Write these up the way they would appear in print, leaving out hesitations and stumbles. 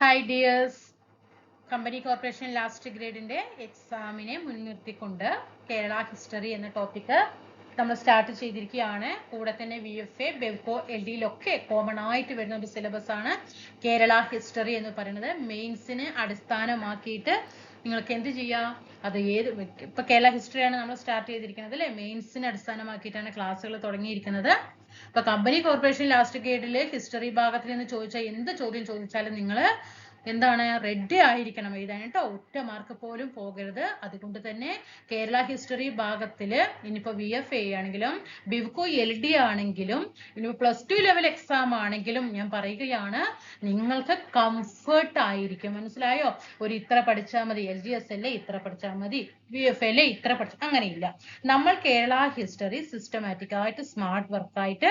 Hi dears, company corporation last ഗ്രേഡിന്റെ എക്സാമിനെ മുൻനിർത്തിക്കൊണ്ട് കേരള ഹിസ്റ്ററി എന്ന ടോപ്പിക് നമ്മൾ സ്റ്റാർട്ട് ചെയ്തിരിക്കുകയാണ്. കൂടെ തന്നെ VFA, ബെവ്കോ, LD-യിലൊക്കെ കോമൺ ആയിട്ട് വരുന്ന ഒരു സിലബസ് ആണ് കേരള ഹിസ്റ്ററി എന്ന് പറയുന്നത്. മെയിൻസിനെ അടിസ്ഥാനമാക്കിയിട്ട് നിങ്ങൾക്ക് എന്ത് ചെയ്യാം, അത് ഏത് ഇപ്പൊ കേരള ഹിസ്റ്ററിയാണ് നമ്മൾ സ്റ്റാർട്ട് ചെയ്തിരിക്കുന്നത് അല്ലെ. മെയിൻസിനെ അടിസ്ഥാനമാക്കിയിട്ടാണ് ക്ലാസ്സുകൾ തുടങ്ങിയിരിക്കുന്നത്. ഇപ്പൊ കമ്പനി കോർപ്പറേഷൻ ലാസ്റ്റ് ഗ്രേഡിലെ ഹിസ്റ്ററി ഭാഗത്തിൽ നിന്ന് ചോദിച്ചാൽ എന്ത് ചോദ്യം ചോദിച്ചാലും നിങ്ങൾ എന്താണ് റെഡി ആയിരിക്കണം എഴുതാൻ കേട്ടോ. ഒറ്റ മാർക്ക് പോലും പോകരുത്. അതുകൊണ്ട് തന്നെ കേരള ഹിസ്റ്ററി ഭാഗത്തില് ഇനിയിപ്പോ VFA ആണെങ്കിലും ബിവ്കോ LD ആണെങ്കിലും ഇനി +2 ലെവൽ എക്സാം ആണെങ്കിലും ഞാൻ പറയുകയാണ്, നിങ്ങൾക്ക് കംഫർട്ട് ആയിരിക്കും. മനസ്സിലായോ? ഒരു ഇത്ര പഠിച്ചാൽ മതി, LGS അല്ലേ ഇത്ര പഠിച്ചാൽ മതി, VFA അല്ലേ ഇത്ര പഠിച്ചാൽ, അങ്ങനെയില്ല. നമ്മൾ കേരള ഹിസ്റ്ററി സിസ്റ്റമാറ്റിക് ആയിട്ട് സ്മാർട്ട് വർക്കായിട്ട്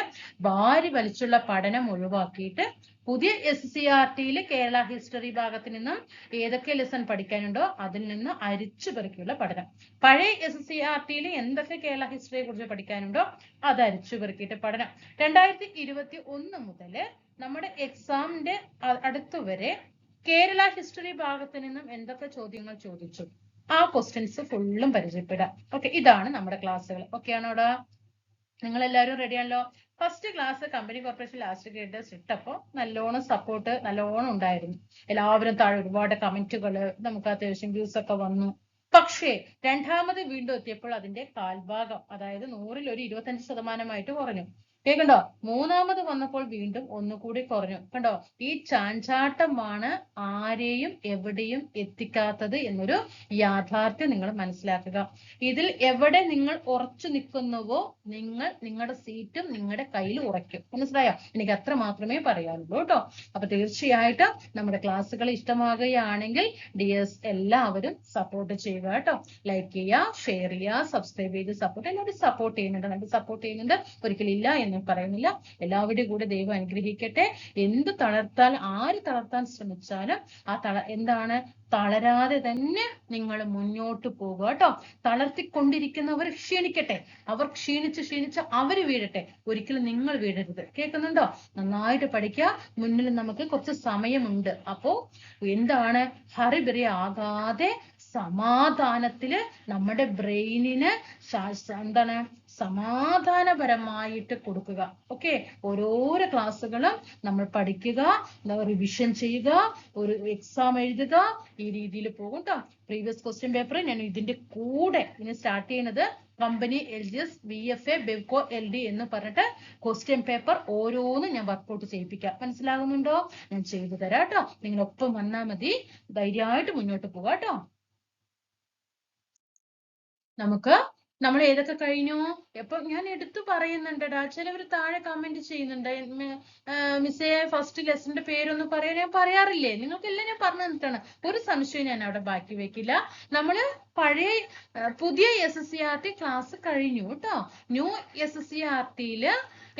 വാരി വലിച്ചുള്ള പഠനം ഒഴിവാക്കിയിട്ട് പുതിയ SCRT-യിൽ കേരള ഹിസ്റ്ററി ഭാഗത്ത് നിന്നും ഏതൊക്കെ ലെസൺ പഠിക്കാനുണ്ടോ അതിൽ നിന്ന് അരിച്ചു പെറുക്കിയുള്ള പഠനം. പഴയ SCRT-യിൽ എന്തൊക്കെ കേരള ഹിസ്റ്ററിയെ കുറിച്ച് പഠിക്കാനുണ്ടോ അത് അരിച്ചു പെറുക്കിയിട്ട് പഠനം. 2021 മുതൽ നമ്മുടെ എക്സാമിന്റെ അടുത്തുവരെ കേരള ഹിസ്റ്ററി ഭാഗത്ത് നിന്നും എന്തൊക്കെ ചോദ്യങ്ങൾ ചോദിച്ചു ആ ക്വസ്റ്റ്യൻസ് ഫുള്ളും പരിചയപ്പെടാം. ഓക്കെ, ഇതാണ് നമ്മുടെ ക്ലാസ്സുകൾ. ഓക്കെ ആണോടാ? നിങ്ങൾ എല്ലാവരും റെഡി ആണല്ലോ? First class company corporation last grade ഇട്ടപ്പോൾ നല്ലോണം സപ്പോർട്ട് നല്ലോണം ഉണ്ടായിരുന്നു. എല്ലാവരും താഴെ ഒരുപാട് കമന്റുകൾ, നമുക്ക് അത്യാവശ്യം വ്യൂസ് ഒക്കെ വന്നു. പക്ഷേ രണ്ടാമത് വീണ്ടും എത്തിയപ്പോൾ അതിന്റെ കാൽഭാഗം, അതായത് 100-ൽ ഒരു 25% കുറഞ്ഞു. കേൾക്കണ്ടോ? മൂന്നാമത് വന്നപ്പോൾ വീണ്ടും ഒന്നുകൂടി കുറഞ്ഞു. കണ്ടോ? ഈ ചാഞ്ചാട്ടമാണ് ആരെയും എവിടെയും എത്തിക്കാത്തത് എന്നൊരു യാഥാർത്ഥ്യം നിങ്ങൾ മനസ്സിലാക്കുക. ഇതിൽ എവിടെ നിങ്ങൾ ഉറച്ചു നിൽക്കുന്നുവോ നിങ്ങളുടെ സീറ്റും നിങ്ങളുടെ കയ്യിൽ ഉറയ്ക്കും. മനസ്സിലായോ? എനിക്ക് അത്ര മാത്രമേ പറയാനുള്ളൂ കേട്ടോ. അപ്പൊ തീർച്ചയായിട്ടും നമ്മുടെ ക്ലാസ്സുകൾ ഇഷ്ടമാകുകയാണെങ്കിൽ ഡിയേഴ്സ് എല്ലാവരും സപ്പോർട്ട് ചെയ്യുക കേട്ടോ. ലൈക്ക് ചെയ്യുക, ഷെയർ ചെയ്യുക, സബ്സ്ക്രൈബ് ചെയ്ത് സപ്പോർട്ട്. എല്ലാവരും സപ്പോർട്ട് ചെയ്യുന്നുണ്ട്, നമ്മൾ സപ്പോർട്ട് ചെയ്യുന്നുണ്ട്, ഒരിക്കലില്ല എന്ന് പറയുന്നില്ല. എല്ലാവരുടെയും കൂടെ ദൈവം അനുഗ്രഹിക്കട്ടെ. എന്ത് തളർത്താൻ, ആര് തളർത്താൻ ശ്രമിച്ചാലും ആ എന്താണ്, തളരാതെ തന്നെ നിങ്ങൾ മുന്നോട്ട് പോകുക കേട്ടോ. തളർത്തിക്കൊണ്ടിരിക്കുന്നവർ ക്ഷീണിക്കട്ടെ, അവർ ക്ഷീണിച്ച് അവര് വീഴട്ടെ, ഒരിക്കലും നിങ്ങൾ വീഴരുത്. കേൾക്കുന്നുണ്ടോ? നന്നായിട്ട് പഠിക്കുക. മുന്നിൽ നമുക്ക് കുറച്ച് സമയമുണ്ട്. അപ്പോ എന്താണ്, ഹറിബറി ആകാതെ സമാധാനത്തില് നമ്മുടെ ബ്രെയിനിന് എന്താണ് സമാധാനപരമായിട്ട് കൊടുക്കുക. ഓക്കെ, ഓരോരോ ക്ലാസ്സുകളും നമ്മൾ പഠിക്കുക, റിവിഷൻ ചെയ്യുക, ഒരു എക്സാം എഴുതുക, ഈ രീതിയിൽ പോകും കേട്ടോ. പ്രീവിയസ് ക്വസ്റ്റ്യൻ പേപ്പർ ഞാൻ ഇതിന്റെ കൂടെ ഇനി സ്റ്റാർട്ട് ചെയ്യുന്നത് company LGS, VFA, Bevco, LD എന്ന് പറഞ്ഞിട്ട് ക്വസ്റ്റ്യൻ പേപ്പർ ഓരോന്നും ഞാൻ വർക്ക്ഔട്ട് ചെയ്യിപ്പിക്കാം. മനസ്സിലാകുന്നുണ്ടോ? ഞാൻ ചെയ്തു തരാം കേട്ടോ. നിങ്ങളൊപ്പം വന്നാൽ മതി. ധൈര്യമായിട്ട് മുന്നോട്ട് പോകാം കേട്ടോ. നമ്മൾ ഏതൊക്കെ കഴിഞ്ഞു? ഇപ്പൊ ഞാൻ എടുത്തു പറയുന്നുണ്ടടാ, ചിലവർ താഴെ കമന്റ് ചെയ്യുന്നുണ്ട്, മിസ്സേ ഫസ്റ്റ് ലെസന്റെ പേരൊന്ന് പറയാൻ. ഞാൻ പറയാറില്ലേ നിങ്ങൾക്കെല്ലാം, ഞാൻ പറഞ്ഞു തന്നിട്ടാണ്. ഒരു സംശയം ഞാൻ അവിടെ ബാക്കി വെക്കില്ല. നമ്മള് പുതിയ SCRT ക്ലാസ് കഴിഞ്ഞു കേട്ടോ. ന്യൂ SCRT-യില്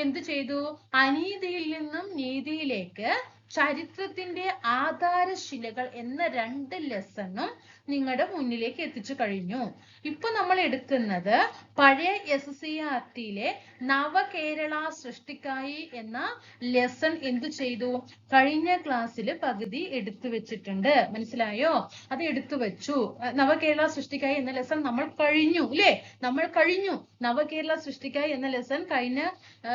എന്ത് ചെയ്തു? അനീതിയിൽ നിന്നും നീതിയിലേക്ക് ചരിത്രത്തിന്റെ ആധാരശിലകൾ എന്ന 2 ലെസണും നിങ്ങളുടെ മുന്നിലേക്ക് എത്തിച്ചു കഴിഞ്ഞു. ഇപ്പൊ നമ്മൾ എടുക്കുന്നത് പഴയ SCRT-യിലെ നവകേരള സൃഷ്ടിക്കായി എന്ന ലെസൺ എന്ത് ചെയ്തു? കഴിഞ്ഞ ക്ലാസ്സിൽ പകുതി എടുത്തു വെച്ചിട്ടുണ്ട്. മനസ്സിലായോ? അത് എടുത്തു വെച്ചു. നവകേരള സൃഷ്ടിക്കായി എന്ന ലെസൺ നമ്മൾ കഴിഞ്ഞു അല്ലേ? നമ്മൾ കഴിഞ്ഞു. നവകേരള സൃഷ്ടിക്കായി എന്ന ലെസൺ കഴിഞ്ഞ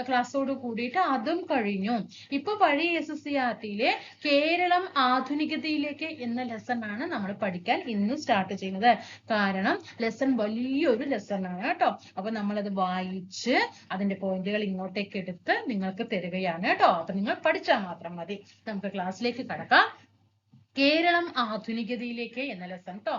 ക്ലാസ്സോട് കൂടിയിട്ട് അതും കഴിഞ്ഞു. ഇപ്പൊ പഴയ SCRT-യിലെ കേരളം ആധുനികതയിലേക്ക് എന്ന ലെസൺ ആണ് നമ്മൾ പഠിക്കാൻ ഇന്ന് സ്റ്റാർട്ട് ചെയ്യുന്നത്. കാരണം ലെസൺ വലിയൊരു ലെസൺ ആണ് കേട്ടോ. അപ്പൊ നമ്മളത് വായിച്ച് അതിന്റെ പോയിന്റുകൾ ഇങ്ങോട്ടേക്ക് എടുത്ത് നിങ്ങൾക്ക് തരികയാണ് കേട്ടോ. അപ്പൊ നിങ്ങൾ പഠിച്ചാൽ മാത്രം മതി. നമുക്ക് ക്ലാസ്സിലേക്ക് കടക്കാം. കേരളം ആധുനികതയിലേക്ക് എന്ന ലെസൺ കേട്ടോ.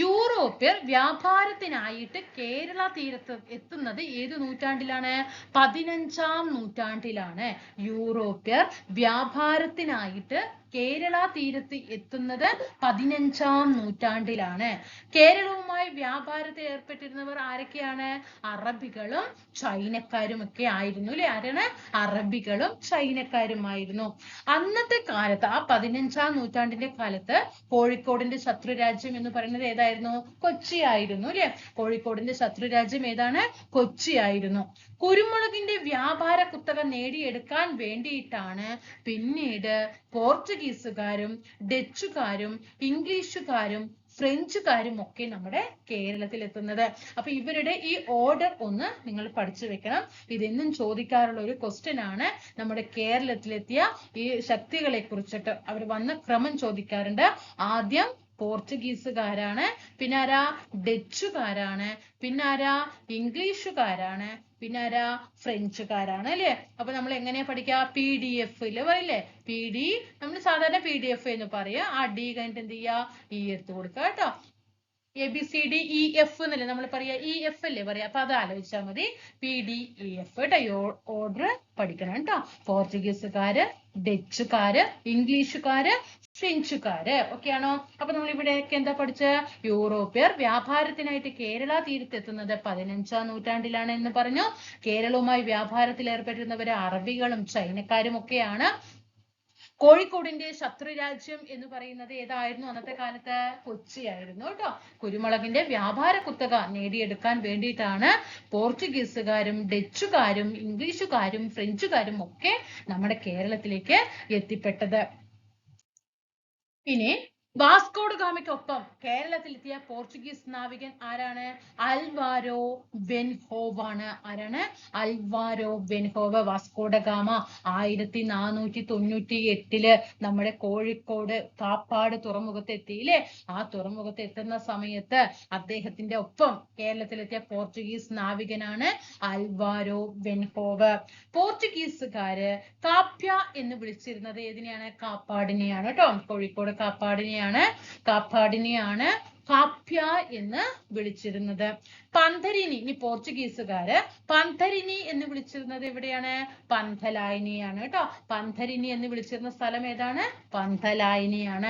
യൂറോപ്യർ വ്യാപാരത്തിനായിട്ട് കേരള തീരത്ത് എത്തുന്നത് ഏത് നൂറ്റാണ്ടിലാണ്? 15-ാം നൂറ്റാണ്ടിലാണ്. യൂറോപ്യർ വ്യാപാരത്തിനായിട്ട് കേരള തീരത്ത് എത്തുന്നത് 15-ാം നൂറ്റാണ്ടിലാണ്. കേരളവുമായി വ്യാപാരത്തിൽ ഏർപ്പെട്ടിരുന്നവർ ആരൊക്കെയാണ്? അറബികളും ചൈനക്കാരും ഒക്കെ ആയിരുന്നു അല്ലെ? ആരാണ്? അറബികളും ചൈനക്കാരുമായിരുന്നു. അന്നത്തെ കാലത്ത്, ആ 15-ാം നൂറ്റാണ്ടിന്റെ കാലത്ത് കോഴിക്കോടിന്റെ ശത്രുരാജ്യം എന്ന് പറയുന്നത് ഏതായിരുന്നു? കൊച്ചി ആയിരുന്നു അല്ലെ? കോഴിക്കോടിന്റെ ശത്രുരാജ്യം ഏതാണ്? കൊച്ചി ആയിരുന്നു. കുരുമുളകിന്റെ വ്യാപാര കുത്തക നേടിയെടുക്കാൻ വേണ്ടിയിട്ടാണ് പിന്നീട് പോർച്ചുഗീസ് പോർച്ചുഗീസുകാരും ഡച്ചുകാരും ഇംഗ്ലീഷുകാരും ഫ്രഞ്ചുകാരും ഒക്കെ നമ്മുടെ കേരളത്തിൽ എത്തുന്നത്. അപ്പൊ ഇവരുടെ ഈ ഓർഡർ ഒന്ന് നിങ്ങൾ പഠിച്ചു വെക്കണം. ഇതെന്നും ചോദിക്കാറുള്ള ഒരു ക്വസ്റ്റ്യൻ ആണ്. നമ്മുടെ കേരളത്തിലെത്തിയ ഈ ശക്തികളെ കുറിച്ചിട്ട് അവർ വന്ന ക്രമം ചോദിക്കാറുണ്ട്. ആദ്യം പോർച്ചുഗീസുകാരാണ്, പിന്നെ ആരാ ഡച്ചുകാരാണ്, പിന്നെ ആരാ ഇംഗ്ലീഷുകാരാണ്, പിന്നെ ആരാ ഫ്രഞ്ചുകാരാണ് അല്ലേ. അപ്പൊ നമ്മൾ എങ്ങനെയാ പഠിക്കുക? PDF പറയില്ലേ, നമ്മൾ സാധാരണ PDF എന്ന് പറയാ. ആ D കഴിഞ്ഞിട്ട് എന്ത് ചെയ്യാ? E എടുത്ത് കൊടുക്കുക കേട്ടോ. ABCDEF എന്നല്ലേ നമ്മൾ പറയാ, EF അല്ലേ പറയാ. അപ്പൊ അത് ആലോചിച്ചാൽ മതി. PDF കേട്ടോ. ഓർഡർ പഠിക്കണം കേട്ടോ. പോർച്ചുഗീസുകാര്, ഡച്ചുകാര്, ഇംഗ്ലീഷുകാര്, ഫ്രഞ്ചുകാര് ഒക്കെയാണോ? അപ്പൊ നമ്മൾ ഇവിടെയൊക്കെ എന്താ പഠിച്ച? യൂറോപ്യർ വ്യാപാരത്തിനായിട്ട് കേരള തീരത്തെത്തുന്നത് 15-ാം നൂറ്റാണ്ടിലാണ് എന്ന് പറഞ്ഞു. കേരളവുമായി വ്യാപാരത്തിൽ ഏർപ്പെട്ടിരുന്നവര് അറബികളും ചൈനക്കാരും ഒക്കെയാണ്. കോഴിക്കോടിന്റെ ശത്രുരാജ്യം എന്ന് പറയുന്നത് ഏതായിരുന്നു അന്നത്തെ കാലത്ത്? കൊച്ചിയായിരുന്നു കേട്ടോ. കുരുമുളകിന്റെ വ്യാപാര കുത്തക നേടിയെടുക്കാൻ വേണ്ടിയിട്ടാണ് പോർച്ചുഗീസുകാരും ഡച്ചുകാരും ഇംഗ്ലീഷുകാരും ഫ്രഞ്ചുകാരും ഒക്കെ നമ്മുടെ കേരളത്തിലേക്ക് എത്തിപ്പെട്ടത്. ഇനി വാസ്കോഡ ഗാമയ്ക്കൊപ്പം കേരളത്തിലെത്തിയ പോർച്ചുഗീസ് നാവികൻ ആരാണ്? അൽവാരോ വെൻഹോവാണ്. ആരാണ്? അൽവാരോ വെൻഹോവ. വാസ്കോഡ ഗാമ 1498 നമ്മുടെ കോഴിക്കോട് കാപ്പാട് തുറമുഖത്ത് എത്തിയില്ലേ. ആ തുറമുഖത്ത് എത്തുന്ന സമയത്ത് അദ്ദേഹത്തിന്റെ ഒപ്പം കേരളത്തിലെത്തിയ പോർച്ചുഗീസ് നാവികനാണ് അൽവാരോ വെൻഹോവ. പോർച്ചുഗീസുകാര് കാപ്യ എന്ന് വിളിച്ചിരുന്നത് ഏതിനെയാണ്? കാപ്പാടിനെയാണ് കേട്ടോ. കോഴിക്കോട് കാപ്പാടിനെയാണ് കാപ്യ എന്ന് വിളിച്ചിരുന്നത്. പന്തരിനി, ഇനി പോർച്ചുഗീസുകാര് പന്തരിനി എന്ന് വിളിച്ചിരുന്നത് എവിടെയാണ്? പന്തലായനിയാണ് കേട്ടോ. പന്തരിനി എന്ന് വിളിച്ചിരുന്ന സ്ഥലം ഏതാണ്? പന്തലായനിയാണ്.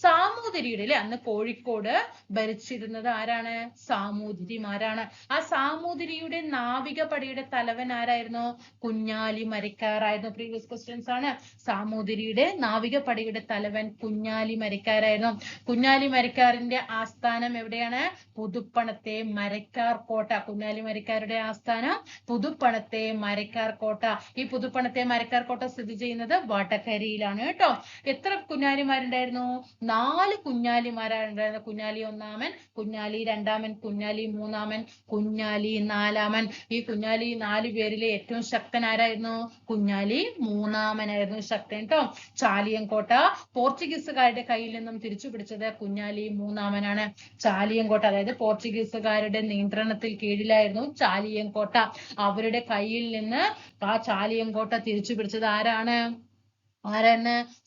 സാമൂതിരിയുടെ അല്ലെ, അന്ന് കോഴിക്കോട് ഭരിച്ചിരുന്നത് ആരാണ്? സാമൂതിരിമാരാണ്. ആ സാമൂതിരിയുടെ നാവികപ്പടയുടെ തലവൻ ആരായിരുന്നു? കുഞ്ഞാലി മരക്കാറായിരുന്നു. പ്രീവിയസ് ക്വസ്റ്റ്യൻസ് ആണ്. സാമൂതിരിയുടെ നാവികപ്പടയുടെ തലവൻ കുഞ്ഞാലി മരക്കാരായിരുന്നു. കുഞ്ഞാലി മരക്കാറിന്റെ ആസ്ഥാനം എവിടെയാണ്? പുതുപ്പണത്തെ മരക്കാർ കോട്ട. കുഞ്ഞാലി മരക്കാരുടെ ആസ്ഥാനം പുതുപ്പണത്തെ മരക്കാർ കോട്ട. ഈ പുതുപ്പണത്തെ മരക്കാർ കോട്ട സ്ഥിതി ചെയ്യുന്നത് വടകരയിലാണ് കേട്ടോ. എത്ര കുഞ്ഞാലിമാരുണ്ടായിരുന്നു? 4 കുഞ്ഞാലിമാരുണ്ടായിരുന്നു. കുഞ്ഞാലി ഒന്നാമൻ, കുഞ്ഞാലി രണ്ടാമൻ, കുഞ്ഞാലി മൂന്നാമൻ, കുഞ്ഞാലി നാലാമൻ. ഈ കുഞ്ഞാലി 4 പേരിലെ ഏറ്റവും ശക്തൻ ആരായിരുന്നു? കുഞ്ഞാലി മൂന്നാമനായിരുന്നു ശക്തൻ കേട്ടോ. ചാലിയൻകോട്ട പോർച്ചുഗീസുകാരുടെ കയ്യിൽ നിന്നും തിരിച്ചു പിടിച്ചത് കുഞ്ഞാലി മൂന്നാമനാണ്. ചാലിയൻകോട്ട അതായത് പോർച്ചുഗീസുകാരുടെ നിയന്ത്രണത്തിൽ കീഴിലായിരുന്നു ചാലിയൻകോട്ട. അവരുടെ കയ്യിൽ നിന്ന് ആ ചാലിയൻകോട്ട തിരിച്ചു പിടിച്ചത് ആരാണ്?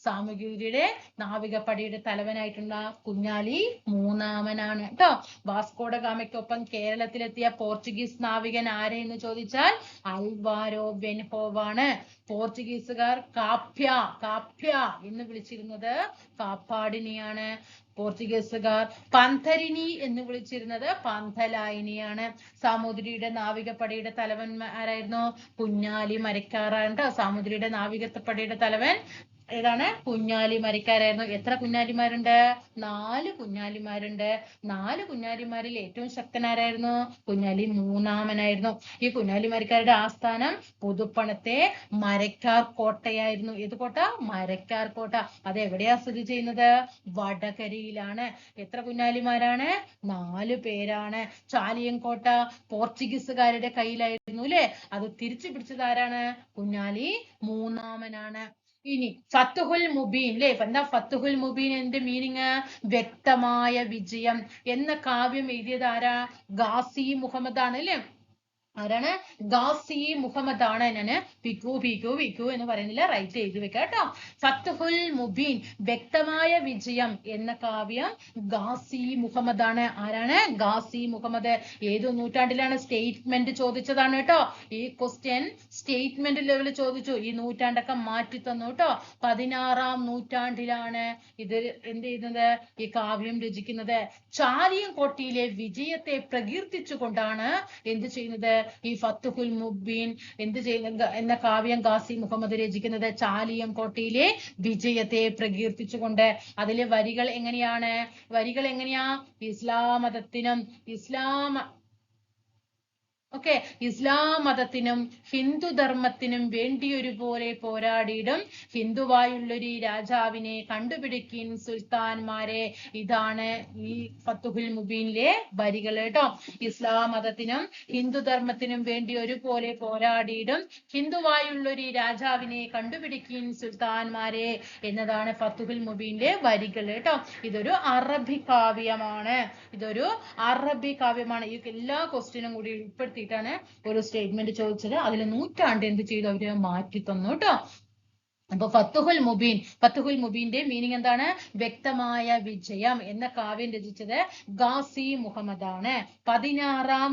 സാമൂതിരിയുടെ നാവികപ്പടയുടെ തലവനായിട്ടുള്ള കുഞ്ഞാലി മൂന്നാമനാണ് കേട്ടോ. വാസ്കോഡ ഗാമയ്ക്കൊപ്പം കേരളത്തിലെത്തിയ പോർച്ചുഗീസ് നാവികൻ ആരെന്ന് ചോദിച്ചാൽ അൽവാരോ വെൻഹോവാണ്. പോർച്ചുഗീസുകാർ കാപ്യ എന്ന് വിളിച്ചിരുന്നത് കാപ്പാടിനെയാണ്. പോർച്ചുഗീസുകാർ പന്തരിനി എന്ന് വിളിച്ചിരുന്നത് പന്തലായനിയാണ്. സാമൂതിരിയുടെ നാവികപ്പടയുടെ തലവൻ ആരായിരുന്നു? കുഞ്ഞാലി മരക്കാറാണ്. സാമൂതിരിയുടെ നാവികപ്പടയുടെ തലവൻ ഏതാണ്? കുഞ്ഞാലി മരക്കാരായിരുന്നു. എത്ര കുഞ്ഞാലിമാരുണ്ട്? 4 കുഞ്ഞാലിമാരുണ്ട്. 4 കുഞ്ഞാലിമാരിൽ ഏറ്റവും ശക്തനാരായിരുന്നു? കുഞ്ഞാലി മൂന്നാമനായിരുന്നു. ഈ കുഞ്ഞാലി മരക്കാരുടെ ആസ്ഥാനം പുതുപ്പണത്തെ മരക്കാർ കോട്ടയായിരുന്നു. ഏത് കോട്ട? മരക്കാർ കോട്ട. അത് എവിടെയാ സ്ഥിതി ചെയ്യുന്നത്? വടകരയിലാണ്. എത്ര കുഞ്ഞാലിമാരാണ്? 4 പേരാണ്. ചാലിയൻകോട്ട പോർച്ചുഗീസുകാരുടെ കയ്യിലായിരുന്നു അല്ലെ. അത് തിരിച്ചു പിടിച്ചത് ആരാണ്? കുഞ്ഞാലി മൂന്നാമനാണ്. ഇനി ഫത്തുഹുൽ മുബീൻ അല്ലെ. എന്താ ഫത്തുഹുൽ മുബീൻ എന്റെ മീനിങ്? വ്യക്തമായ വിജയം എന്ന കാവ്യം എഴുതിയത് ആരാ? ഗാസി മുഹമ്മദ് ആണ് അല്ലെ. ആരാണ്? ഗാസി മുഹമ്മദ് ആണ്. ഞാന് പിക്കു എന്ന് പറയുന്നില്ല, റൈറ്റ് എഴുതി വെക്കാം കേട്ടോ. ഫത്തുഹുൽ മുബീൻ വ്യക്തമായ വിജയം എന്ന കാവ്യം ഗാസി മുഹമ്മദ് ആണ്. ആരാണ്? ഗാസി മുഹമ്മദ്. ഏത് നൂറ്റാണ്ടിലാണ്? സ്റ്റേറ്റ്മെന്റ് ചോദിച്ചതാണ് കേട്ടോ. ഈ ക്വസ്റ്റ്യൻ സ്റ്റേറ്റ്മെന്റ് ലെവലിൽ ചോദിച്ചു. ഈ നൂറ്റാണ്ടൊക്കെ മാറ്റി തന്നു കേട്ടോ. 16-ാം നൂറ്റാണ്ടിലാണ് ഇത് എന്ത് ചെയ്യുന്നത്? ഈ കാവ്യം രചിക്കുന്നത്. ചാലിയൻകോട്ടയിലെ വിജയത്തെ പ്രകീർത്തിച്ചുകൊണ്ടാണ് എന്ത് ചെയ്യുന്നത്? ഈ ഫത്തുഹുൽ മുബീൻ എന്ത് ചെയ്യുന്നത് എന്ന കാവ്യം ഗാസി മുഹമ്മദ് രചിക്കുന്നത്. ചാലിയൻകോട്ടയിലെ വിജയത്തെ പ്രകീർത്തിച്ചുകൊണ്ട്. അതിലെ വരികൾ എങ്ങനെയാ? ഇസ്ലാം മതത്തിനും ഓക്കെ, ഇസ്ലാം മതത്തിനും ഹിന്ദു ധർമ്മത്തിനും വേണ്ടിയൊരുപോലെ പോരാടിയിടും ഹിന്ദുവായുള്ളൊരു രാജാവിനെ കണ്ടുപിടിക്കിൻ സുൽത്താൻമാരെ. ഇതാണ് ഈ ഫത്തുഹുൽ മുബീനിലെ വരികൾ കേട്ടോ. ഇസ്ലാം മതത്തിനും ഹിന്ദു ധർമ്മത്തിനും വേണ്ടി ഒരുപോലെ പോരാടിയിടും ഹിന്ദുവായുള്ളൊരു രാജാവിനെ കണ്ടുപിടിക്കിൻ സുൽത്താൻമാരെ എന്നതാണ് ഫത്തുഹുൽ മുബീനിലെ വരികൾ കേട്ടോ. ഇതൊരു അറബി കാവ്യമാണ്. ഇതൊരു അറബി കാവ്യമാണ്. ഈ എല്ലാ ക്വസ്റ്റ്യനും കൂടി ഉൾപ്പെടുത്തിയിട്ടാണ് ഒരു സ്റ്റേറ്റ്മെന്റ് ചോദിച്ചത്. അതിൽ നൂറ്റാണ്ട് എന്ത് ചെയ്തു, അവര് മാറ്റി തന്നു കേട്ടോ. അപ്പൊ ഫത്തുഹുൽ മുബീന്റെ മീനിങ് എന്താണ്? വ്യക്തമായ വിജയം എന്ന കാവ്യം രചിച്ചത് ഗാസി മുഹമ്മദ് ആണ്. 16-ാം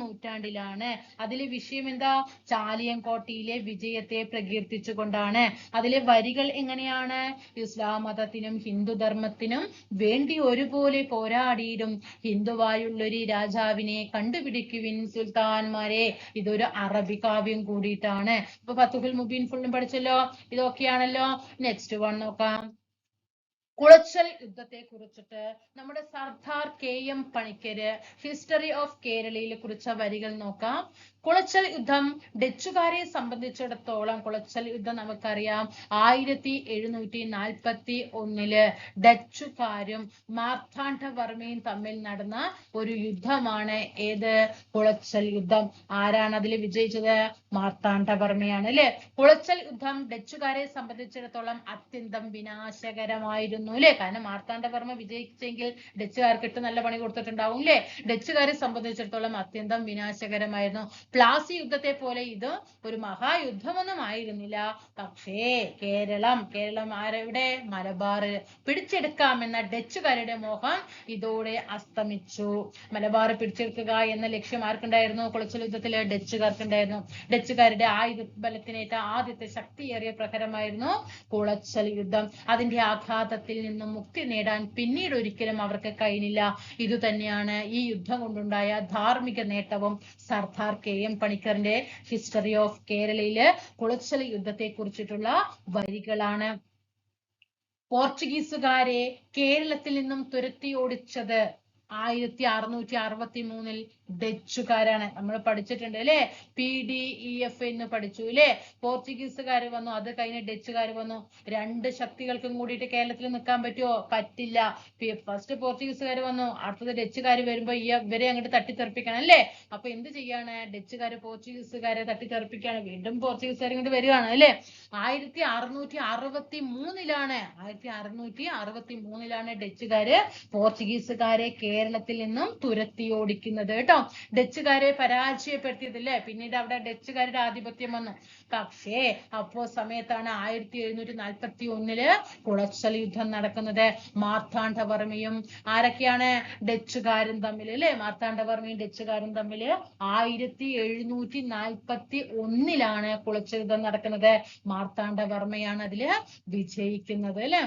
നൂറ്റാണ്ടിലാണ്. അതിലെ വിഷയം എന്താ? ചാലിയൻകോട്ടയിലെ വിജയത്തെ പ്രകീർത്തിച്ചുകൊണ്ടാണ്. അതിലെ വരികൾ എങ്ങനെയാണ്? ഇസ്ലാം മതത്തിനും ഹിന്ദു ധർമ്മത്തിനും വേണ്ടി ഒരുപോലെ പോരാടിയിടും ഹിന്ദുവായുള്ളൊരു രാജാവിനെ കണ്ടുപിടിക്കുവിൻ സുൽത്താൻമാരെ. ഇതൊരു അറബി കാവ്യം കൂടിയിട്ടാണ്. ഫത്തുഹുൽ മുബീൻ ഫുള്ളും പഠിച്ചല്ലോ. ഇതൊക്കെയാണല്ലോ. നെക്സ്റ്റ് വൺ നോക്കാം. കുളച്ചൽ യുദ്ധത്തെ കുറിച്ചിട്ട് നമ്മുടെ Sardar KM Panicker history of കേരളയിൽ കുറിച്ച വരികൾ നോക്കാം. കുളച്ചൽ യുദ്ധം ഡച്ചുകാരെ സംബന്ധിച്ചിടത്തോളം, കുളച്ചൽ യുദ്ധം നമുക്കറിയാം 1741 ഡച്ചുകാരും മാർത്താണ്ഡവർമ്മയും തമ്മിൽ നടന്ന ഒരു യുദ്ധമാണ്. ഏത്? കുളച്ചൽ യുദ്ധം. ആരാണ് അതിൽ വിജയിച്ചത്? മാർത്താണ്ഡവർമ്മയാണ് അല്ലെ. കുളച്ചൽ യുദ്ധം ഡച്ചുകാരെ സംബന്ധിച്ചിടത്തോളം അത്യന്തം വിനാശകരമായിരുന്നു അല്ലെ. കാരണം മാർത്താണ്ഡവർമ്മ വിജയിച്ചെങ്കിൽ ഡച്ചുകാർക്ക് ഇട്ട് നല്ല പണി കൊടുത്തിട്ടുണ്ടാവും അല്ലെ. ഡച്ചുകാരെ സംബന്ധിച്ചിടത്തോളം അത്യന്തം വിനാശകരമായിരുന്നു. പ്ലാസി യുദ്ധത്തെ പോലെ ഇത് ഒരു മഹായുദ്ധമൊന്നും ആയിരുന്നില്ല. പക്ഷേ കേരളം ആരെവിടെ? മലബാർ പിടിച്ചെടുക്കാമെന്ന ഡച്ചുകാരുടെ മോഹം ഇതോടെ അസ്തമിച്ചു. മലബാർ പിടിച്ചെടുക്കുക എന്ന ലക്ഷ്യം ആർക്കുണ്ടായിരുന്നു? കുളച്ചൽ യുദ്ധത്തിലെ ഡച്ചുകാർക്കുണ്ടായിരുന്നു. ഡച്ചുകാരുടെ ആയുധ ബലത്തിനേറ്റ ആദ്യത്തെ ശക്തിയേറിയ പ്രഹരമായിരുന്നു കുളച്ചൽ യുദ്ധം. അതിന്റെ ആഘാതത്തിൽ നിന്നും മുക്തി നേടാൻ പിന്നീട് ഒരിക്കലും അവർക്ക് കഴിഞ്ഞില്ല. ഇതുതന്നെയാണ് ഈ യുദ്ധം കൊണ്ടുണ്ടായ ധാർമ്മിക നേട്ടവും. സർദാർ KM പണിക്കറിന്റെ ഹിസ്റ്ററി ഓഫ് കേരളയില് കുളച്ചൽ യുദ്ധത്തെ കുറിച്ചിട്ടുള്ള വരികളാണ്. പോർച്ചുഗീസുകാരെ കേരളത്തിൽ നിന്നും തുരത്തി ഓടിച്ചത് 1663 ഡച്ചുകാരാണ്. നമ്മൾ പഠിച്ചിട്ടുണ്ട് അല്ലെ. PDF എന്ന് പഠിച്ചു അല്ലെ. പോർച്ചുഗീസുകാർ വന്നു, അത് കഴിഞ്ഞ് ഡച്ചുകാർ വന്നു. രണ്ട് ശക്തികൾക്കും കൂടിയിട്ട് കേരളത്തിൽ നിൽക്കാൻ പറ്റുമോ? പറ്റില്ല. ഫസ്റ്റ് പോർച്ചുഗീസുകാർ വന്നു, അടുത്തത് ഡച്ചുകാർ വരുമ്പോ ഇവരെ അങ്ങോട്ട് തട്ടിത്തെറിപ്പിക്കണം അല്ലെ. അപ്പൊ എന്ത് ചെയ്യാണ്? ഡച്ചുകാര് പോർച്ചുഗീസുകാരെ തട്ടിത്തെറിപ്പിക്കാണ്. വീണ്ടും പോർച്ചുഗീസുകാർ ഇങ്ങോട്ട് വരികയാണ് അല്ലെ. 1663 ഡച്ചുകാര് പോർച്ചുഗീസുകാരെ കേരളത്തിൽ നിന്നും തുരത്തി ഓടിക്കുന്നത് കേട്ടോ. ഡച്ചുകാരെ പരാജയപ്പെടുത്തിയതില്ലേ. പിന്നീട് അവിടെ ഡച്ചുകാരുടെ ആധിപത്യം വന്നു. പക്ഷേ അപ്പോ സമയത്താണ് 1741 കുളച്ചൽ യുദ്ധം നടക്കുന്നത്. മാർത്താണ്ഡവർമ്മയും ആരൊക്കെയാണ്? ഡച്ചുകാരും തമ്മിൽ അല്ലെ. മാർത്താണ്ഡവർമ്മയും ഡച്ചുകാരും തമ്മിൽ 1741 കുളച്ചൽ യുദ്ധം നടക്കുന്നത്. മാർത്താണ്ഡവർമ്മയാണ് അതില് വിജയിക്കുന്നത് അല്ലെ.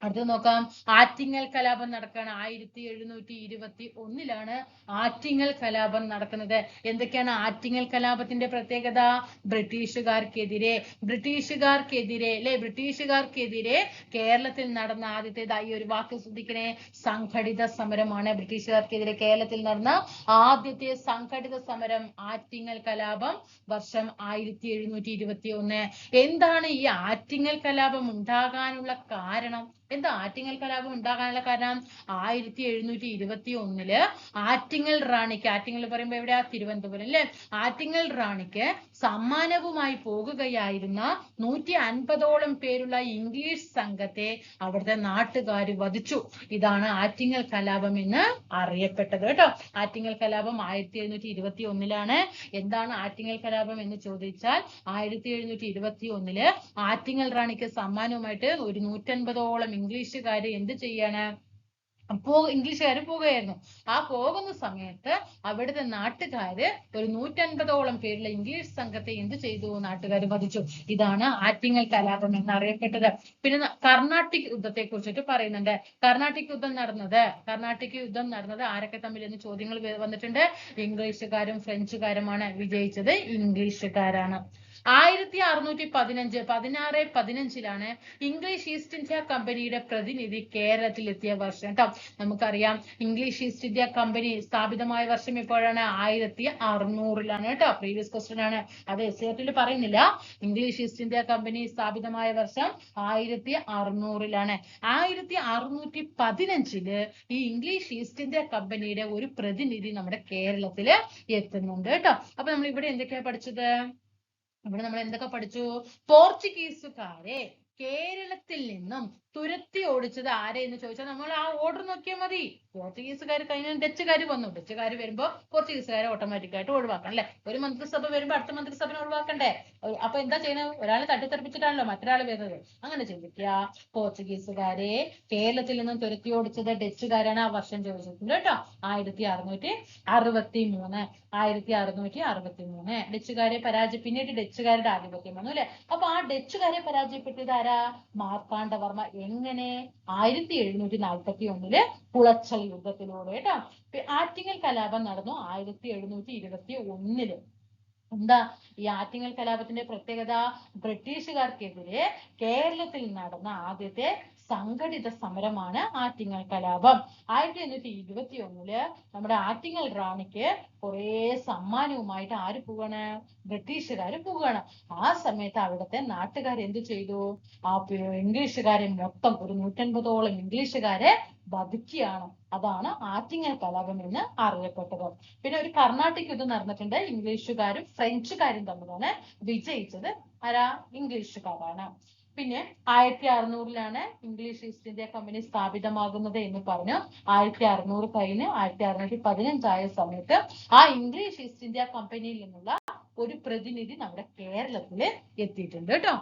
അടുത്ത് നോക്കാം. ആറ്റിങ്ങൽ കലാപം നടക്കുകയാണ്. 1721 ആറ്റിങ്ങൽ കലാപം നടക്കുന്നത്. എന്തൊക്കെയാണ് ആറ്റിങ്ങൽ കലാപത്തിന്റെ പ്രത്യേകത? ബ്രിട്ടീഷുകാർക്കെതിരെ അല്ലെ, ബ്രിട്ടീഷുകാർക്കെതിരെ കേരളത്തിൽ നടന്ന ആദ്യത്തേതായി ഒരു വാക്ക് ശ്രദ്ധിക്കണേ, സംഘടിത സമരമാണ്. ബ്രിട്ടീഷുകാർക്കെതിരെ കേരളത്തിൽ നടന്ന ആദ്യത്തെ സംഘടിത സമരം ആറ്റിങ്ങൽ കലാപം, വർഷം 1721. എന്താണ് ഈ ആറ്റിങ്ങൽ കലാപം ഉണ്ടാകാനുള്ള കാരണം? എന്താ ആറ്റിങ്ങൽ കലാപം ഉണ്ടാകാനുള്ള കാരണം? 1721 ആറ്റിങ്ങൽ റാണിക്ക്, ആറ്റിങ്ങൽ പറയുമ്പോ എവിടെയാ? തിരുവനന്തപുരം അല്ലെ. ആറ്റിങ്ങൽ റാണിക്ക് സമ്മാനവുമായി പോകുകയായിരുന്ന 150ഓളം പേരുള്ള ഇംഗ്ലീഷ് സംഘത്തെ അവിടുത്തെ നാട്ടുകാർ വധിച്ചു. ഇതാണ് ആറ്റിങ്ങൽ കലാപം എന്ന് അറിയപ്പെട്ടത് കേട്ടോ. ആറ്റിങ്ങൽ കലാപം 1721 എന്താണ് ആറ്റിങ്ങൽ കലാപം എന്ന് ചോദിച്ചാൽ 1721 ആറ്റിങ്ങൽ റാണിക്ക് സമ്മാനവുമായിട്ട് ഒരു 150ഓളം ഇംഗ്ലീഷുകാര് എന്ത് ചെയ്യാണ്? ഇംഗ്ലീഷുകാർ പോകുകയായിരുന്നു. ആ പോകുന്ന സമയത്ത് അവിടുത്തെ നാട്ടുകാര് ഒരു 150ഓളം പേരുള്ള ഇംഗ്ലീഷ് സംഘത്തെ എന്ത് ചെയ്തു? നാട്ടുകാർ വധിച്ചു. ഇതാണ് ആറ്റിങ്ങൽ കലാപം എന്നറിയപ്പെട്ടത്. പിന്നെ കർണാട്ടിക് യുദ്ധത്തെ കുറിച്ചിട്ട് പറയുന്നുണ്ട്. കർണാട്ടിക് യുദ്ധം നടന്നത് ആരൊക്കെ തമ്മിൽ എന്ന് ചോദ്യങ്ങൾ വന്നിട്ടുണ്ട്. ഇംഗ്ലീഷുകാരും ഫ്രഞ്ചുകാരുമാണ്. വിജയിച്ചത് ഇംഗ്ലീഷുകാരാണ്. 1615 1615 ഇംഗ്ലീഷ് ഈസ്റ്റ് ഇന്ത്യ കമ്പനിയുടെ പ്രതിനിധി കേരളത്തിൽ എത്തിയ വർഷം കേട്ടോ. നമുക്കറിയാം ഇംഗ്ലീഷ് ഈസ്റ്റ് ഇന്ത്യ കമ്പനി സ്ഥാപിതമായ വർഷം എപ്പോഴാണ്? 1600 കേട്ടോ. പ്രീവിയസ് ക്വസ്റ്റ്യൻ ആണ്, അത് എസ്എറ്റിൽ പറയുന്നില്ല. ഇംഗ്ലീഷ് ഈസ്റ്റ് ഇന്ത്യ കമ്പനി സ്ഥാപിതമായ വർഷം 1600. 1615 ഈ ഇംഗ്ലീഷ് ഈസ്റ്റ് ഇന്ത്യ കമ്പനിയുടെ ഒരു പ്രതിനിധി നമ്മുടെ കേരളത്തില് എത്തുന്നുണ്ട് കേട്ടോ. അപ്പൊ നമ്മൾ ഇവിടെ എന്തൊക്കെയാ പഠിച്ചത്? ഇവിടെ നമ്മൾ എന്തൊക്കെ പഠിച്ചു? പോർച്ചുഗീസുകാരെ കേരളത്തിൽ നിന്നും തുരത്തി ഓടിച്ചത് ആരെ എന്ന് ചോദിച്ചാൽ നമ്മൾ ആ ഓർഡർ നോക്കിയാൽ മതി. പോർച്ചുഗീസുകാർ കഴിഞ്ഞ ഡച്ചുകാർ വന്നു. ഡച്ചുകാർ വരുമ്പോ പോർച്ചുഗീസുകാരെ ഓട്ടോമാറ്റിക് ആയിട്ട് ഒഴിവാക്കണം അല്ലെ? ഒരു മന്ത്രിസഭ വരുമ്പോ അടുത്ത മന്ത്രിസഭനെ ഒഴിവാക്കണ്ടേ? അപ്പൊ എന്താ ചെയ്യുന്നത്? ഒരാൾ തട്ടിത്തെറിപ്പിച്ചിട്ടാണല്ലോ മറ്റൊരാൾ വരുന്നത്. അങ്ങനെ ചിന്തിക്കുക. പോർച്ചുഗീസുകാരെ കേരളത്തിൽ നിന്നും തുരത്തി ഓടിച്ചത് ഡച്ചുകാരാണ്. ആ വർഷം ചോദിച്ചിട്ടുണ്ട് കേട്ടോ. 1663. 1663 ഡച്ചുകാരെ പിന്നീട് ഡച്ചുകാരുടെ ആധിപത്യം വന്നു അല്ലെ? അപ്പൊ ആ ഡച്ചുകാരെ പരാജയപ്പെട്ടത് ആരാ? മാർത്താണ്ഡവർമ്മ. എങ്ങനെ? 1741 കുളച്ചൽ യുദ്ധത്തിലൂടെ കേട്ടോ. ആറ്റിങ്ങൽ കലാപം നടന്നു 1721. എന്താ ഈ ആറ്റിങ്ങൽ കലാപത്തിന്റെ പ്രത്യേകത? ബ്രിട്ടീഷുകാർക്കെതിരെ കേരളത്തിൽ നടന്ന ആദ്യത്തെ സംഘടിത സമരമാണ് ആറ്റിങ്ങൽ കലാപം. 1821 നമ്മുടെ ആറ്റിങ്ങൽ റാണിക്ക് കുറെ സമ്മാനവുമായിട്ട് ആര് പോവാണ്? ബ്രിട്ടീഷുകാര് പോവുകയാണ്. ആ സമയത്ത് അവിടുത്തെ നാട്ടുകാർ എന്ത് ചെയ്തു? ആ ഇംഗ്ലീഷുകാരെ മൊത്തം ഒരു 150ഓളം ഇംഗ്ലീഷുകാരെ വധിക്കുകയാണ്. അതാണ് ആറ്റിങ്ങൽ കലാപം എന്ന് അറിയപ്പെട്ടത്. പിന്നെ ഒരു കർണാട്ടിക് യുദ്ധം നടന്നിട്ടുണ്ട്. ഇംഗ്ലീഷുകാരും ഫ്രഞ്ചുകാരും തമ്മിലാണ്. വിജയിച്ചത് ആരാ? ഇംഗ്ലീഷുകാരാണ്. പിന്നെ 1600 ഇംഗ്ലീഷ് ഈസ്റ്റ് ഇന്ത്യ കമ്പനി സ്ഥാപിതമാകുന്നത് എന്ന് പറഞ്ഞു. 1600 കഴിഞ്ഞ് 1615 ആയ സമയത്ത് ആ ഇംഗ്ലീഷ് ഈസ്റ്റ് ഇന്ത്യ കമ്പനിയിൽ നിന്നുള്ള ഒരു പ്രതിനിധി നമ്മുടെ കേരളത്തില് എത്തിയിട്ടുണ്ട് കേട്ടോ.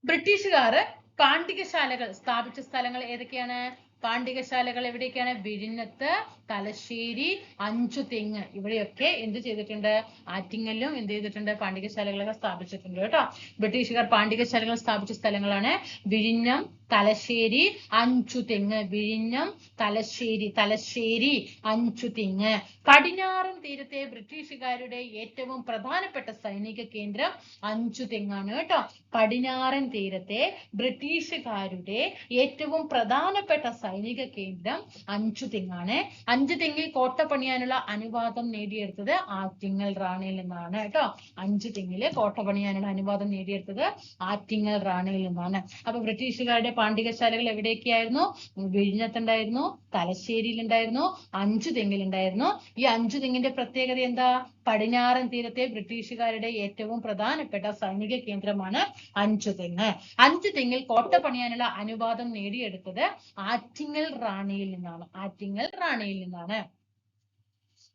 ബ്രിട്ടീഷുകാര് പാണ്ഡികശാലകൾ സ്ഥാപിച്ച സ്ഥലങ്ങൾ ഏതൊക്കെയാണ്? പാണ്ഡികശാലകൾ എവിടെയൊക്കെയാണ്? വിഴിഞ്ഞത്ത്, തലശ്ശേരി, അഞ്ചുതെങ്ങ് ഇവിടെയൊക്കെ എന്ത് ചെയ്തിട്ടുണ്ട്? ആറ്റിങ്ങലിലും എന്ത് ചെയ്തിട്ടുണ്ട്? പാണ്ഡികശാലകളൊക്കെ സ്ഥാപിച്ചിട്ടുണ്ട് കേട്ടോ. ബ്രിട്ടീഷുകാർ പാണ്ഡികശാലകൾ സ്ഥാപിച്ച സ്ഥലങ്ങളാണ് വിഴിഞ്ഞം, തലശ്ശേരി, അഞ്ചുതെങ്ങ്. വിഴിഞ്ഞം, തലശ്ശേരി, അഞ്ചുതെങ്ങ്. പടിഞ്ഞാറൻ തീരത്തെ ബ്രിട്ടീഷുകാരുടെ ഏറ്റവും പ്രധാനപ്പെട്ട സൈനിക കേന്ദ്രം അഞ്ചുതെങ്ങാണ് കേട്ടോ. പടിഞ്ഞാറൻ തീരത്തെ ബ്രിട്ടീഷുകാരുടെ ഏറ്റവും പ്രധാനപ്പെട്ട സൈനിക കേന്ദ്രം അഞ്ചുതെങ്ങാണ്. അഞ്ചുതെങ്ങിൽ കോട്ട പണിയാനുള്ള അനുവാദം നേടിയെടുത്തത് ആറ്റിങ്ങൽ റാണിയിൽ നിന്നാണ് കേട്ടോ. അഞ്ചുതെങ്ങില് കോട്ട പണിയാനുള്ള അനുവാദം നേടിയെടുത്തത് ആറ്റിങ്ങൽ റാണിയിൽ നിന്നാണ്. അപ്പൊ ബ്രിട്ടീഷുകാരുടെ പാണ്ഡികശാലകൾ എവിടെയൊക്കെയായിരുന്നു? വിഴിഞ്ഞത്തുണ്ടായിരുന്നു, തലശ്ശേരിയിലുണ്ടായിരുന്നു, അഞ്ചുതെങ്ങിലുണ്ടായിരുന്നു. ഈ അഞ്ചുതെങ്ങിന്റെ പ്രത്യേകത എന്താ? പടിഞ്ഞാറൻ തീരത്തെ ബ്രിട്ടീഷുകാരുടെ ഏറ്റവും പ്രധാനപ്പെട്ട സൈനിക കേന്ദ്രമാണ് അഞ്ചുതെങ്ങ്. അഞ്ചുതെങ്ങിൽ കോട്ട പണിയാനുള്ള അനുവാദം നേടിയെടുത്തത് ആറ്റിങ്ങൽ റാണിയിൽ നിന്നാണ്. ആറ്റിങ്ങൽ റാണിയിൽ നിന്നാണ്.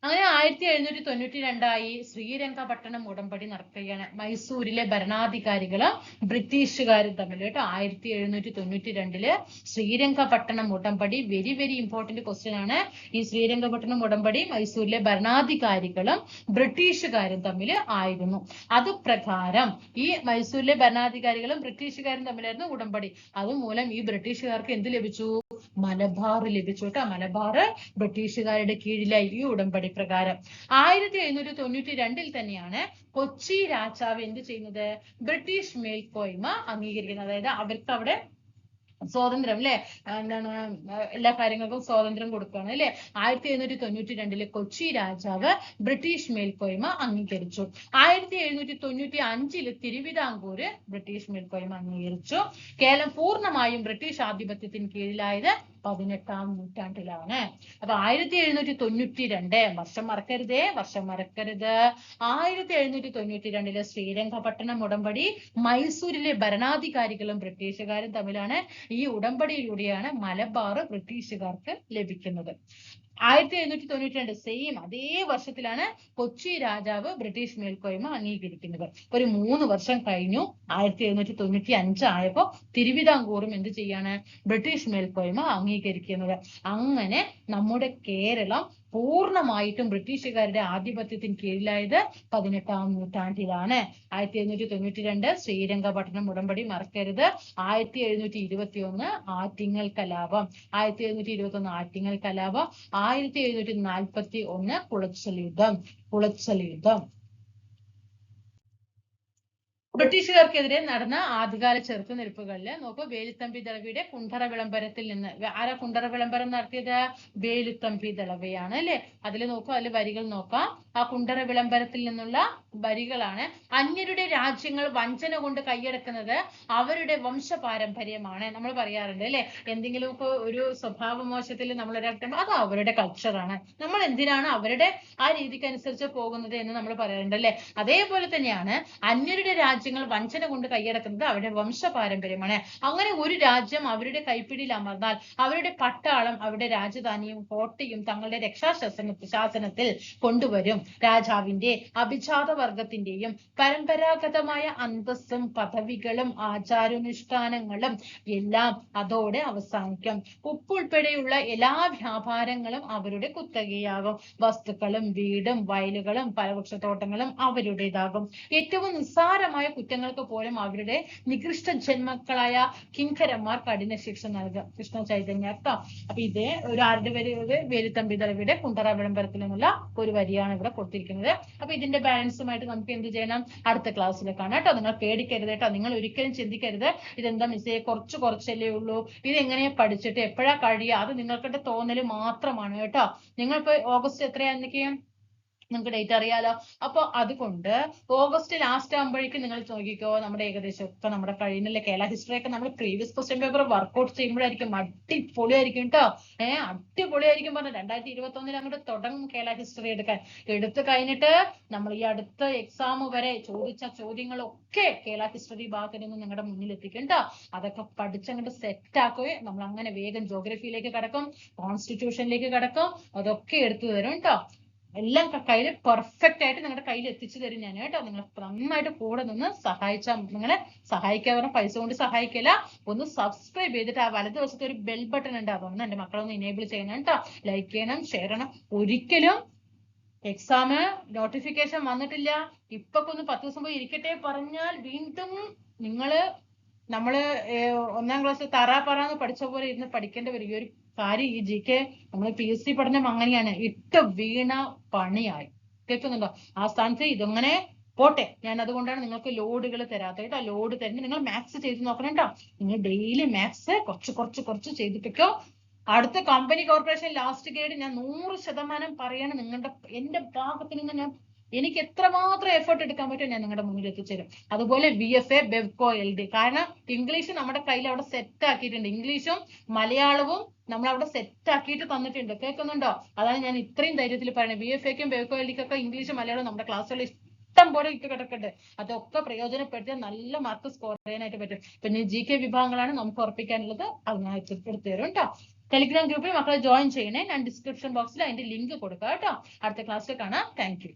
അങ്ങനെ 1792 ശ്രീരംഗപട്ടണം ഉടമ്പടി നടക്കുകയാണ്. മൈസൂരിലെ ഭരണാധികാരികളും ബ്രിട്ടീഷുകാരും തമ്മിൽ കേട്ടോ. 1792 ശ്രീരംഗപട്ടണം ഉടമ്പടി. വെരി വെരി ഇമ്പോർട്ടന്റ് ക്വസ്റ്റ്യൻ ആണ്. ഈ ശ്രീരംഗപട്ടണം ഉടമ്പടി മൈസൂരിലെ ഭരണാധികാരികളും ബ്രിട്ടീഷുകാരും തമ്മിൽ ആയിരുന്നു. അത് പ്രകാരം ഈ മൈസൂരിലെ ഭരണാധികാരികളും ബ്രിട്ടീഷുകാരും തമ്മിലായിരുന്നു ഉടമ്പടി. അതുമൂലം ഈ ബ്രിട്ടീഷുകാർക്ക് എന്ത് ലഭിച്ചു? മലബാർ ലഭിച്ചു കേട്ടോ. മലബാർ ബ്രിട്ടീഷുകാരുടെ കീഴിലായി ഈ ഉടമ്പടി പ്രകാരം. 1792 തന്നെയാണ് കൊച്ചി രാജാവ് എന്ത് ചെയ്യുന്നത്? ബ്രിട്ടീഷ് മേൽക്കോയ്മ അംഗീകരിക്കുന്നത്. അതായത് അവർക്ക് അവിടെ സ്വാതന്ത്ര്യം അല്ലെ? എന്താണ്? എല്ലാ കാര്യങ്ങൾക്കും സ്വാതന്ത്ര്യം കൊടുക്കുകയാണ് അല്ലെ? 1792 കൊച്ചി രാജാവ് ബ്രിട്ടീഷ് മേൽക്കോയ്മ അംഗീകരിച്ചു. 1795 തിരുവിതാംകൂര് ബ്രിട്ടീഷ് മേൽക്കോയ്മ അംഗീകരിച്ചു. കേരളം പൂർണ്ണമായും ബ്രിട്ടീഷ് ആധിപത്യത്തിന് കീഴിലായത് 18ാം നൂറ്റാണ്ടിലാണ്. അപ്പൊ 1792 വർഷം മറക്കരുതേ, വർഷം മറക്കരുത്. 1792 ശ്രീരംഗപട്ടണം ഉടമ്പടി മൈസൂരിലെ ഭരണാധികാരികളും ബ്രിട്ടീഷുകാരും തമ്മിലാണ്. ഈ ഉടമ്പടിയിലൂടെയാണ് മലബാർ ബ്രിട്ടീഷുകാർക്ക് ലഭിക്കുന്നത്. 1792 സെയിം അതേ വർഷത്തിലാണ് കൊച്ചി രാജാവ് ബ്രിട്ടീഷ് മേൽക്കോയ്മ അംഗീകരിക്കുന്നത്. ഒരു 3 വർഷം കഴിഞ്ഞു. 1795 ആയപ്പോ തിരുവിതാംകൂറും എന്ത് ചെയ്യാണ്? ബ്രിട്ടീഷ് മേൽക്കോയ്മ അംഗീകരിക്കുന്നത്. അങ്ങനെ നമ്മുടെ കേരളം പൂർണ്ണമായിട്ടും ബ്രിട്ടീഷുകാരുടെ ആധിപത്യത്തിന് കീഴിലായത് 18ാം നൂറ്റാണ്ടിലാണ്. 1792 ശ്രീരംഗപട്ടണം ഉടമ്പടി മറക്കരുത്. 1721 ആറ്റിങ്ങൽ കലാപം. 1721 ആറ്റിങ്ങൽ കലാപം. 1741 കുളച്ചൽ യുദ്ധം. ബ്രിട്ടീഷുകാർക്കെതിരെ നടന്ന ആദ്യകാല ചെറുത്തുനിൽപ്പുകളിൽ നോക്കൂ, വേലുത്തമ്പി ദളവയുടെ കുണ്ടറ വിളംബരത്തിൽ നിന്ന് ആരാ കുണ്ടറ വിളംബരം നടത്തിയത്? വേലുത്തമ്പി ദളവയാണ് അല്ലെ. അതിൽ നോക്കൂ, അതിൽ വരികൾ നോക്കാം. ആ കുണ്ടറ വിളംബരത്തിൽ നിന്നുള്ള വരികളാണ്: അന്യരുടെ രാജ്യങ്ങൾ വഞ്ചന കൊണ്ട് കൈയടക്കുന്നത് അവരുടെ വംശപാരമ്പര്യമാണ്. നമ്മൾ പറയാറുണ്ട് അല്ലെ, എന്തെങ്കിലുമൊക്കെ ഒരു സ്വഭാവ മോശത്തിൽ നമ്മൾ ഒരാൾ അത് അവരുടെ കൾച്ചറാണ്, നമ്മൾ എന്തിനാണ് അവരുടെ ആ രീതിക്ക് അനുസരിച്ച് പോകുന്നത് എന്ന് നമ്മൾ പറയാറുണ്ട് അല്ലെ. അതേപോലെ തന്നെയാണ് അന്യരുടെ രാജ്യങ്ങൾ വഞ്ചന കൊണ്ട് കൈയടക്കുന്നത് അവരുടെ വംശപാരമ്പര്യമാണ്. അങ്ങനെ ഒരു രാജ്യം അവരുടെ കൈപ്പിടിയിൽ അമർന്നാൽ അവരുടെ പട്ടാളം അവരുടെ രാജധാനിയും കോട്ടയും തങ്ങളുടെ ശാസനത്തിൽ കൊണ്ടുവരും. രാജാവിന്റെ അഭിജാത വർഗത്തിന്റെയും പരമ്പരാഗതമായ അന്തസ്സും പദവികളും ആചാരാനുഷ്ഠാനങ്ങളും എല്ലാം അതോടെ അവസാനിക്കും. ഉൾപ്പെടെയുള്ള എല്ലാ വ്യാപാരങ്ങളും അവരുടെ കുത്തകയാകും. വസ്തുക്കളും വീടും വയലുകളും ഫലവൃക്ഷത്തോട്ടങ്ങളും അവരുടേതാകും. ഏറ്റവും നിസ്സാരമായ കുറ്റങ്ങൾക്ക് പോലും അവരുടെ നികൃഷ്ട ജന്മക്കളായ കിങ്കരന്മാർ കഠിന ശിക്ഷ നൽകും. കൃഷ്ണ ചൈതന്യ കേട്ടോ. അപ്പൊ ഇതേ ഒരു ആരുടെ വരി? വേലുത്തമ്പി ദളവയുടെ കുണ്ടറ വിളംബരത്തിൽ നിന്നുള്ള ഒരു വരിയാണ് ഇവിടെ കൊടുത്തിരിക്കുന്നത്. അപ്പൊ ഇതിന്റെ ബാലൻസുമായിട്ട് നമുക്ക് എന്ത് ചെയ്യണം? അടുത്ത ക്ലാസ്സിൽ കാണാം കേട്ടോ. നിങ്ങൾ പേടിക്കരുത് കേട്ടോ. നിങ്ങൾ ഒരിക്കലും ചിന്തിക്കരുത് ഇതെന്താ മിസ്സേ കുറച്ചല്ലേ ഉള്ളൂ, ഇത് എങ്ങനെ പഠിച്ചിട്ട് എപ്പോഴാ കഴിയുക, അത് നിങ്ങൾക്കിട്ട് തോന്നല് മാത്രമാണ് കേട്ടോ. നിങ്ങളിപ്പോ ഓഗസ്റ്റ് എത്രയായിരിക്കും നിങ്ങൾക്ക് ഡേറ്റ് അറിയാലോ. അപ്പൊ അതുകൊണ്ട് ഓഗസ്റ്റ് ലാസ്റ്റ് ആകുമ്പോഴേക്കും നിങ്ങൾ നോക്കിക്കോ, നമ്മുടെ ഏകദേശം ഒക്കെ നമ്മുടെ കഴിയുന്നില്ല. കേരള ഹിസ്റ്ററി ഒക്കെ നമ്മൾ പ്രീവിയസ് ക്വസ്റ്റ്യൻ പേപ്പർ വർക്ക്ഔട്ട് ചെയ്യുമ്പോഴായിരിക്കും അടിപൊളിയായിരിക്കും കേട്ടോ. അടിപൊളിയായിരിക്കും പറഞ്ഞ 2021 അങ്ങോട്ട് തുടങ്ങും കേരള ഹിസ്റ്ററി എടുത്ത് കഴിഞ്ഞിട്ട് നമ്മൾ ഈ അടുത്ത എക്സാം വരെ ചോദിച്ച ചോദ്യങ്ങളൊക്കെ കേരള ഹിസ്റ്ററി ഭാഗത്തിൽ നിന്ന് നിങ്ങളുടെ മുന്നിൽ എത്തിക്കും കേട്ടോ. അതൊക്കെ പഠിച്ചങ്ങോട്ട് സെറ്റ് ആക്കുകയും നമ്മൾ അങ്ങനെ വേഗം ജോഗ്രഫിയിലേക്ക് കിടക്കും, കോൺസ്റ്റിറ്റ്യൂഷനിലേക്ക് കിടക്കും, അതൊക്കെ എടുത്തു തരും കേട്ടോ. എല്ലാം കയ്യിൽ പെർഫെക്റ്റ് ആയിട്ട് നിങ്ങളുടെ കയ്യിൽ എത്തിച്ചു തരും ഞാൻ കേട്ടോ. നിങ്ങൾ നന്നായിട്ട് കൂടെ നിന്ന് സഹായിച്ചാൽ, നിങ്ങളെ സഹായിക്കാൻ പറഞ്ഞാൽ പൈസ കൊണ്ട് സഹായിക്കില്ല, ഒന്ന് സബ്സ്ക്രൈബ് ചെയ്തിട്ട് ആ വലതുവശത്ത് ഒരു ബെൽ ബട്ടൺ ഉണ്ട്, അതൊന്ന് എന്റെ മക്കളൊന്ന് ഇനേബിൾ ചെയ്യണം കേട്ടോ. ലൈക്ക് ചെയ്യണം, ഷെയർ ചെയ്യണം. ഒരിക്കലും എക്സാം നോട്ടിഫിക്കേഷൻ വന്നിട്ടില്ല ഇപ്പൊ ഒന്ന് 10 ദിവസം പോയി ഇരിക്കട്ടെ പറഞ്ഞാൽ വീണ്ടും നമ്മള് 1ാം ക്ലാസ് തറാപ്പറാന്ന് പഠിച്ച പോലെ ഇരുന്ന് പഠിക്കേണ്ടി വരും. ഈ ഒരു കാര്യം ഈ GK നമ്മൾ PSC പഠനം അങ്ങനെയാണ്, ഇട്ട് വീണ പണിയായി. കേൾക്കുന്നുണ്ടോ? ആ സ്ഥാനത്ത് ഇതങ്ങനെ പോട്ടെ. ഞാൻ അതുകൊണ്ടാണ് നിങ്ങൾക്ക് ലോഡുകൾ തരാത്തത് കേട്ടോ. ലോഡ് തരുന്നത് നിങ്ങൾ മാത്സ് ചെയ്ത് നോക്കണം കേട്ടോ. നിങ്ങൾ ഡെയിലി മാത്സ് കുറച്ച് ചെയ്തിട്ടോ. അടുത്ത കമ്പനി കോർപ്പറേഷൻ ലാസ്റ്റ് ഗ്രേഡ് ഞാൻ 100% പറയാണ്. എന്റെ ഭാഗത്ത് നിന്ന് ഞാൻ എനിക്ക് എത്രമാത്രം എഫേർട്ട് എടുക്കാൻ പറ്റും ഞാൻ നിങ്ങളുടെ മുന്നിൽ എത്തിച്ചേരും. അതുപോലെ VFA ബെവ്കോ LD, കാരണം ഇംഗ്ലീഷ് നമ്മുടെ കയ്യിൽ അവിടെ സെറ്റ് ആക്കിയിട്ടുണ്ട്. ഇംഗ്ലീഷും മലയാളവും നമ്മൾ അവിടെ സെറ്റ് ആക്കിയിട്ട് തന്നിട്ടുണ്ട്. കേൾക്കുന്നുണ്ടോ? അതാണ് ഞാൻ ഇത്രയും ധൈര്യത്തിൽ പറയുന്നത്. VFAക്കും ബെവ്കോ LDക്കൊക്കെ ഇംഗ്ലീഷും മലയാളവും നമ്മുടെ ക്ലാസ്സുകളിൽ ഇഷ്ടം പോലെ ഇട്ട് കിടക്കട്ടെ. അതൊക്കെ പ്രയോജനപ്പെടുത്തിയാൽ നല്ല മാർക്ക് സ്കോർ ചെയ്യാനായിട്ട് പറ്റും. പിന്നെ GK വിഭാഗങ്ങളാണ് നമുക്ക് ഉറപ്പിക്കാനുള്ളത്, അത് ഞാൻ എടുത്തു തരും കേട്ടോ. ടെലിഗ്രാം ഗ്രൂപ്പിൽ മക്കളെ ജോയിൻ ചെയ്യണേ. ഞാൻ ഡിസ്ക്രിപ്ഷൻ ബോക്സിൽ അതിന്റെ ലിങ്ക് കൊടുക്കാം കേട്ടോ. അടുത്ത ക്ലാസ്സിൽ കാണാം. Thank you.